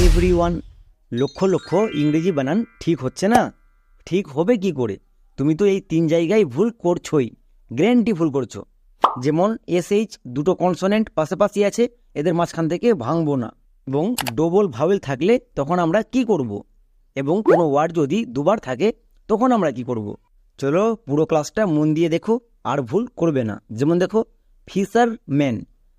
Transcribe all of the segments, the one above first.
Everyone, lakh lakh ইংরেজি বানান ঠিক হচ্ছে না। ঠিক হবে কি করে? তুমি তো এই 3 জায়গায় ভুল করছোই, গ্যারান্টি ভুল করছো। যেমন এসএইচ দুটো কনসোনেন্ট পাশাপাশি আছে, এদের মাঝখান থেকে ভাঙবো না। এবং ডবল ভাওয়েল থাকলে তখন আমরা কি করব? এবং কোনো ওয়ার্ড যদি দুবার থাকে তখন আমরা কি করব? চলো পুরো ক্লাসটা মন দিয়ে দেখো, আর ভুল করবে না। যেমন দেখো, ফিশার ম্যান,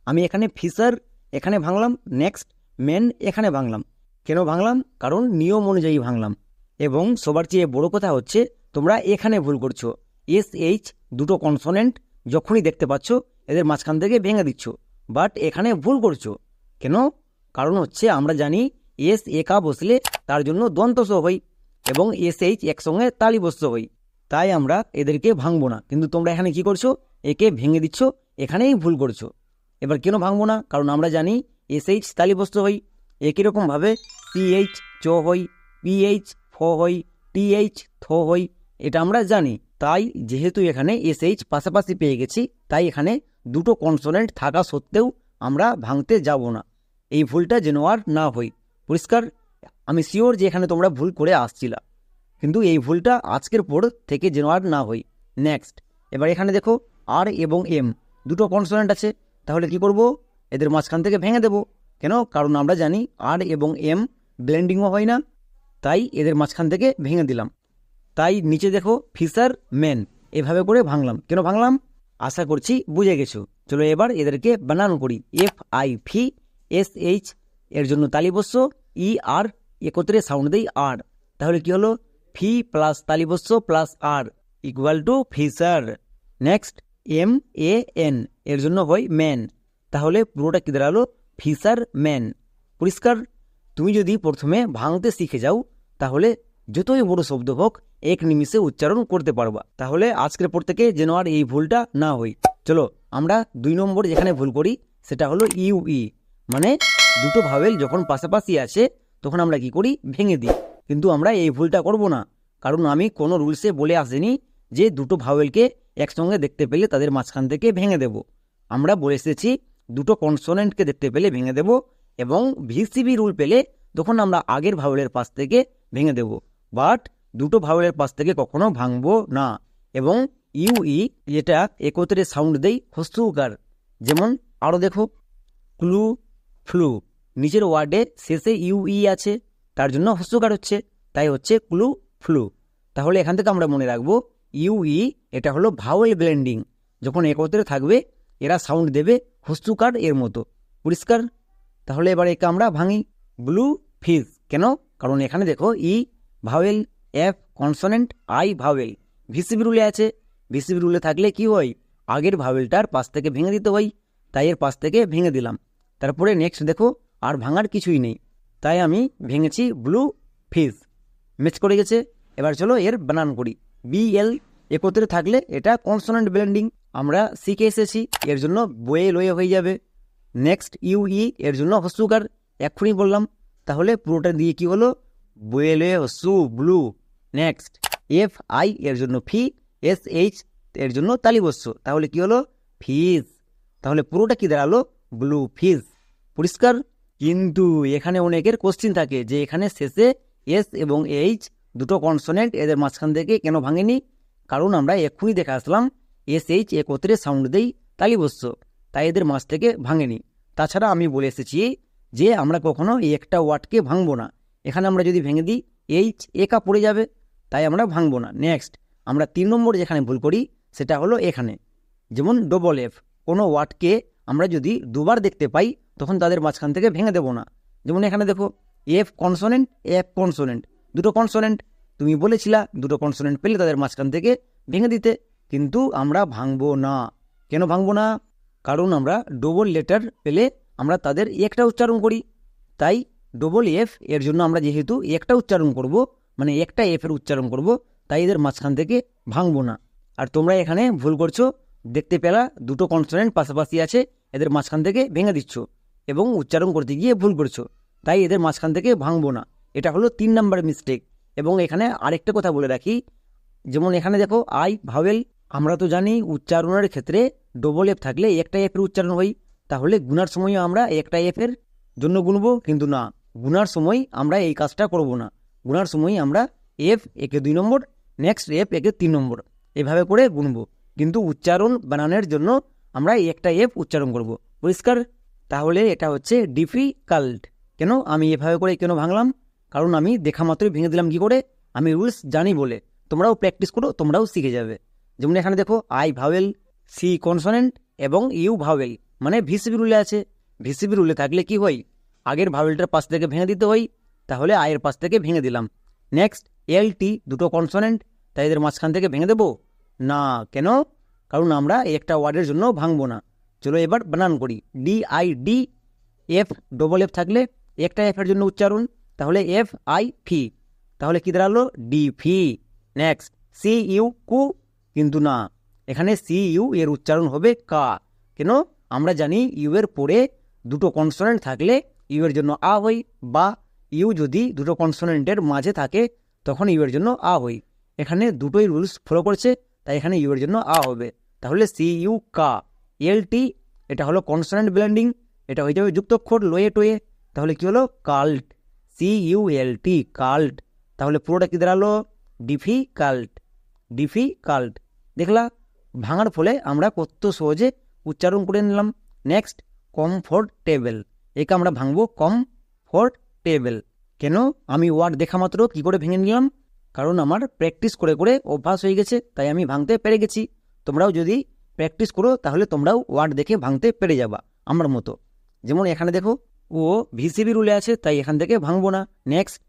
আমি এখানে ফিশার এখানে ভাঙলাম, নেক্সট ম্যান এখানে ভাঙলাম। কেন ভাঙলাম? কারণ নিয়ম অনুযায়ী ভাঙলাম। এবং সবার চেয়ে বড় কথা হচ্ছে তোমরা এখানে ভুল করছো। এসএইচ দুটো কনসোনেন্ট যখনই দেখতে পাচ্ছ এদের মাঝখান থেকে ভেঙে দিচ্ছ, বাট এখানে ভুল করছো। কেন? কারণ হচ্ছে আমরা জানি এস একা বসলে তার জন্য দন্তস হই এবং এসএইচ একসঙ্গে তালিবস্য হই, তাই আমরা এদেরকে ভাঙবো না। কিন্তু তোমরা এখানে কি করছো? একে ভেঙে দিচ্ছ, এখানেই ভুল করছো। এবার কেন ভাঙবো না? কারণ আমরা জানি এসএইচ তালিবস্য হই। একই রকমভাবে সিএইচ চ হই, পিএইচ ফ হই, টিএইচ থ হই, এটা আমরা জানি। তাই যেহেতু এখানে এসএইচ পাশাপাশি পেয়ে গেছি, তাই এখানে দুটো কনসোনেন্ট থাকা সত্ত্বেও আমরা ভাঙতে যাব না। এই ভুলটা যেন আর না হই। পরিষ্কার? আমি শিওর যে এখানে তোমরা ভুল করে আসছিলা, কিন্তু এই ভুলটা আজকের পর থেকে যেন আর না হই। নেক্সট, এবার এখানে দেখো আর এবং এম দুটো কনসোনেন্ট আছে, তাহলে কি করব? এদের মাঝখান থেকে ভেঙে দেব। কেন? কারণ আমরা জানি আর এবং এম ব্লেন্ডিংও হয় না, তাই এদের মাঝখান থেকে ভেঙে দিলাম। তাই নিচে দেখো ফিশার ম্যান, এভাবে করে ভাঙলাম। কেন ভাঙলাম? আশা করছি বুঝে গেছো। চলো এবার এদেরকে বানান করি। FIV SH এর জন্য তালিবস্য, ই আর একত্রে সাউন্ড দেই আর, তাহলে কি হলো? ফি প্লাস তালিবস্য plus R equal to fisher. Next MAN এর জন্য হয় ম্যান, তাহলে পুরোটা কি দাঁড়ালো? Fisherman. পরিষ্কার? তুমি যদি প্রথমে ভাঙতে শিখে যাও তাহলে যতই বড় শব্দ হোক এক নিমিষে উচ্চারণ করতে পারবা। তাহলে আজকের পর থেকে যেন আর এই ভুলটা না হয়। চলো আমরা 2 নম্বর যেখানে ভুল করি সেটা হলো ইউই, মানে দুটো ভাওয়েল যখন পাশাপাশি আছে তখন আমরা কি করি? ভেঙে দিই। কিন্তু আমরা এই ভুলটা করব না, কারণ আমি কোনো রুলসে বলে আসিনি যে দুটো ভাওয়েলকে একসঙ্গে দেখতে পেলে তাদের মাঝখান থেকে ভেঙে দেব। আমরা বলে এসেছি দুটো কনসোনেন্টকে দেখতে পেলে ভেঙে দেব, এবং ভিসিবি রুল পেলে তখন আমরা আগের ভাওয়েলের পাশ থেকে ভেঙে দেব, বাট দুটো ভাওয়েলের পাশ থেকে কখনো ভাঙবো না। এবং ইউই যেটা একত্রে সাউন্ড দেই হস্যকার। যেমন আরও দেখো, ক্লু, ফ্লু, নিচের ওয়ার্ডে শেষে ইউই আছে, তার জন্য হস্যকার হচ্ছে, তাই হচ্ছে ক্লু ফ্লু। তাহলে এখান থেকে আমরা মনে রাখবো ইউই এটা হলো ভাওয়েল ব্লেন্ডিং, যখন একত্রে থাকবে এরা সাউন্ড দেবে হস্যকার এর মতো। পরিষ্কার? তাহলে এবার একে আমরা ভাঙি। ব্লু ফিশ, কেন? কারণ এখানে দেখো E vowel, F consonant, I vowel, VCB রুলে আছে। ভিসিবি রুলে থাকলে কি হয়? আগের ভাওয়েলটার পাশ থেকে ভেঙে দিতে হয়, তাই এর পাশ থেকে ভেঙে দিলাম। তারপরে নেক্সট দেখো আর ভাঙার কিছুই নেই, তাই আমি ভেঙেছি ব্লু ফিশ। ম্যাচ করে গেছে। এবার চলো এর বানান করি। BL একত্রে থাকলে এটা কনসোনেন্ট ব্লেন্ডিং, আমরা শিখে এসেছি, এর জন্য বয়ে লয়ে হয়ে যাবে। নেক্সট ইউই এর জন্য হস্যকার, এক্ষুনি বললাম, তাহলে পুরোটা দিয়ে কি হলো? বয়ে লয়ে হস্যু ব্লু। নেক্সট FI এর জন্য ফি, SH এর জন্য তালিবস্য, তাহলে কি হলো? ফিস। তাহলে পুরোটা কি দাঁড়ালো? ব্লু ফিস। পরিষ্কার? কিন্তু এখানে অনেকের কোশ্চিন থাকে যে এখানে শেষে এস এবং এইচ দুটো কনসোনেন্ট, এদের মাঝখান থেকে কেন ভাঙেনি? কারণ আমরা এক্ষুনি দেখে আসলাম SH একত্রে সাউন্ড দেই তালিবস্য, তাই এদের মাঝ থেকে ভাঙেনি। তাছাড়া আমি বলে এসেছি যে আমরা কখনো এই একটা ওয়ার্ডকে ভাঙবো না। এখানে আমরা যদি ভেঙে দিই এইচ একা পড়ে যাবে, তাই আমরা ভাঙবো না। নেক্সট, আমরা 3 নম্বর যেখানে ভুল করি সেটা হলো এখানে। যেমন ডবল এফ, কোনো ওয়ার্ডকে আমরা যদি দুবার দেখতে পাই তখন তাদের মাঝখান থেকে ভেঙে দেব না। যেমন এখানে দেখো এফ কনসোনেন্ট, এফ কনসোনেন্ট, দুটো কনসোনেন্ট, তুমি বলেছিলা দুটো কনসোনেন্ট পেলে তাদের মাঝখান থেকে ভেঙে দিতে, কিন্তু আমরা ভাঙবো না। কেন ভাঙবো না? কারণ আমরা ডবল লেটার পেলে আমরা তাদের একটা উচ্চারণ করি, তাই ডবল এফ এর জন্য আমরা যেহেতু একটা উচ্চারণ করব, মানে একটা এফ এর উচ্চারণ করব, তাই এদের মাঝখান থেকে ভাঙবো না। আর তোমরা এখানে ভুল করছো, দেখতে পেলা দুটো কনসোনেন্ট পাশাপাশি আছে, এদের মাঝখান থেকে ভেঙে দিচ্ছ এবং উচ্চারণ করতে গিয়ে ভুল করছো, তাই এদের মাঝখান থেকে ভাঙবো না। এটা হলো 3 নাম্বার মিস্টেক। এবং এখানে আরেকটা কথা বলে রাখি, যেমন এখানে দেখো আই ভাওয়েল, আমরা তো জানি উচ্চারণের ক্ষেত্রে ডবল এফ থাকলে একটা এফ এর উচ্চারণ হয়, তাহলে গুনার সময়ও আমরা একটা এফ এর জন্য গুনবো, কিন্তু না, গুনার সময় আমরা এই কাজটা করব না। গুনার সময় আমরা এফ একে 2 নম্বর, নেক্সট এফ একে 3 নম্বর এভাবে করে গুনবো। কিন্তু উচ্চারণ বানানোর জন্য আমরা একটা এফ উচ্চারণ করব। পরিষ্কার? তাহলে এটা হচ্ছে ডিফিকাল্ট। কেন আমি এভাবে করে কেন ভাঙলাম? কারণ আমি দেখা মাত্রই ভেঙে দিলাম। কি করে? আমি রুলস জানি বলে। তোমরাও প্র্যাকটিস করো, তোমরাও শিখে যাবে। যেমন এখানে দেখো, আই ভাওয়েল, সি কনসোনেন্ট এবং ইউ ভাওয়েল, মানে ভিসিবি রুলে আছে। ভিসিবি রুলে থাকলে কি হয়? আগের ভাওয়েলটার পাশ থেকে ভেঙে দিতে হয়, তাহলে আয়ের পাশ থেকে ভেঙে দিলাম। নেক্সট এল টি, দুটো কনসোনেন্ট, তাই এদের মাঝখান থেকে ভেঙে দেবো না। কেন? কারণ আমরা একটা ওয়ার্ডের জন্য ভাঙবো না। চলো এবার বানান করি। D I D, F double F থাকলে একটা এফের জন্য উচ্চারণ, তাহলে এফ আই ফি, তাহলে কি দাঁড়ালো? ডি ফি। নেক্সট সি ইউ কু, কিন্তু না, এখানে সি ইউ এর উচ্চারণ হবে কা। কেন? আমরা জানি ইউ এর পরে দুটো কনসোনেন্ট থাকলে ইউ এর জন্য আ হই, বা ইউ যদি দুটো কনসোনেন্টের মাঝে থাকে তখন ইউ এর জন্য আ হই। এখানে দুটোই রুলস ফলো করছে, তাই এখানে ইউ এর জন্য আ হবে। তাহলে সি ইউ কা। এল টি, এটা হলো কনসোনেন্ট ব্লেন্ডিং, এটা হয়ে যাবে যুক্তক্ষর লোয়ে টোয়ে, তাহলে কি হলো? কাল্ট। সি ইউ এল টি, কাল্ট। তাহলে পুরোটা কি দাঁড়ালো? ডিফিকাল্ট। ডিফিকাল্ট। দেখলা? ভাঙার ফলে আমরা কত সহজে উচ্চারণ করে নিলাম। নেক্সট কমফোর্টেবল, একে আমরা ভাঙবো কমফোর্টেবল। কেন? আমি ওয়ার্ড দেখা মাত্র কি করে ভেঙে নিলাম? কারণ আমার প্র্যাকটিস করে করে অভ্যাস হয়ে গেছে, তাই আমি ভাঙতে পেরে গেছি। তোমরাও যদি প্র্যাকটিস করো তাহলে তোমরাও ওয়ার্ড দেখে ভাঙতে পেরে যাবা আমার মতো। যেমন এখানে দেখো, ও ভিসিবি রুলে আছে, তাই এখান থেকে ভাঙবো না। নেক্সট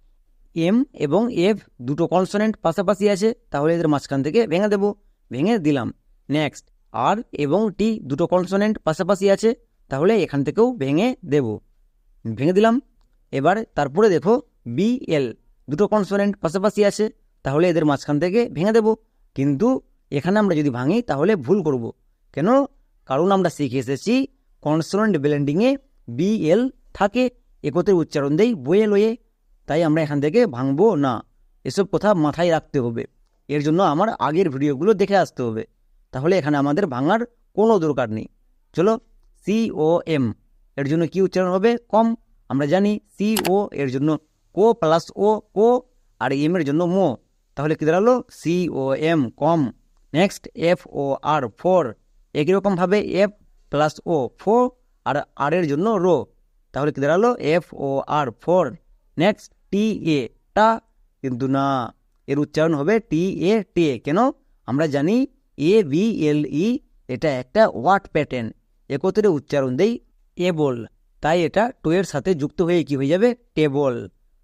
এম এবং এফ দুটো কনসোনেন্ট পাশাপাশি আছে, তাহলে এদের মাঝখান থেকে ভেঙে দেবো, ভেঙে দিলাম। নেক্সট আর এবং টি দুটো কনসোনেন্ট পাশাপাশি আছে, তাহলে এখান থেকেও ভেঙে দেব, ভেঙে দিলাম। এবার তারপরে দেখো বি এল দুটো কনসোনেন্ট পাশাপাশি আছে, তাহলে এদের মাঝখান থেকে ভেঙে দেব। কিন্তু এখানে আমরা যদি ভাঙি তাহলে ভুল করব। কেন? কারণ আমরা শিখে এসেছি কনসোনেন্ট ব্লেন্ডিংয়ে বি এল থাকে, একত্রে উচ্চারণ দেই বয়ে লয়ে, তাই আমরা এখান থেকে ভাঙবো না। এসব কথা মাথায় রাখতে হবে। এর জন্য আমার আগের ভিডিওগুলো দেখে আসতে হবে, তাহলে এখানে আমাদের ভাঙার কোনো দরকার নেই। চলো, সি ও এম এর জন্য কি উচ্চারণ হবে? কম। আমরা জানি সি ও এর জন্য কো প্লাস ও কো, আর এম এর জন্য মো, তাহলে কি দাঁড়ালো? সি ও এম, কম। নেক্সট এফ ও আর, ফোর। একই রকমভাবে এফ প্লাস ও ফো, আর এর জন্য রো, তাহলে কি দাঁড়ালো? এফ ও আর, ফোর। নেক্সট টি এ, টা, কিন্তু না, এর উচ্চারণ হবে টি এ টে। কেন? আমরা জানি এ বি এল ই এটা একটা ওয়ার্ড প্যাটার্ন, একত্রে উচ্চারণ দেই এবল, তাই এটা টু এর সাথে যুক্ত হয়ে কি হয়ে যাবে? টেবল।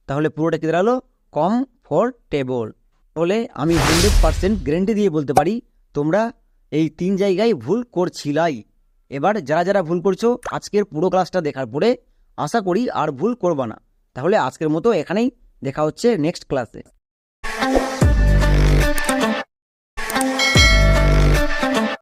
তাহলে পুরোটা কি দাঁড়ালো? কমফোর্টেবল। তাহলে আমি 100% গ্যারান্টি দিয়ে বলতে পারি তোমরা এই 3 জায়গায় ভুল করছিলাই। এবার যারা যারা ভুল করছো আজকের পুরো ক্লাসটা দেখার পরে আশা করি আর ভুল করবা না। তাহলে আজকের মতো এখানেই, দেখা হচ্ছে নেক্সট ক্লাসে।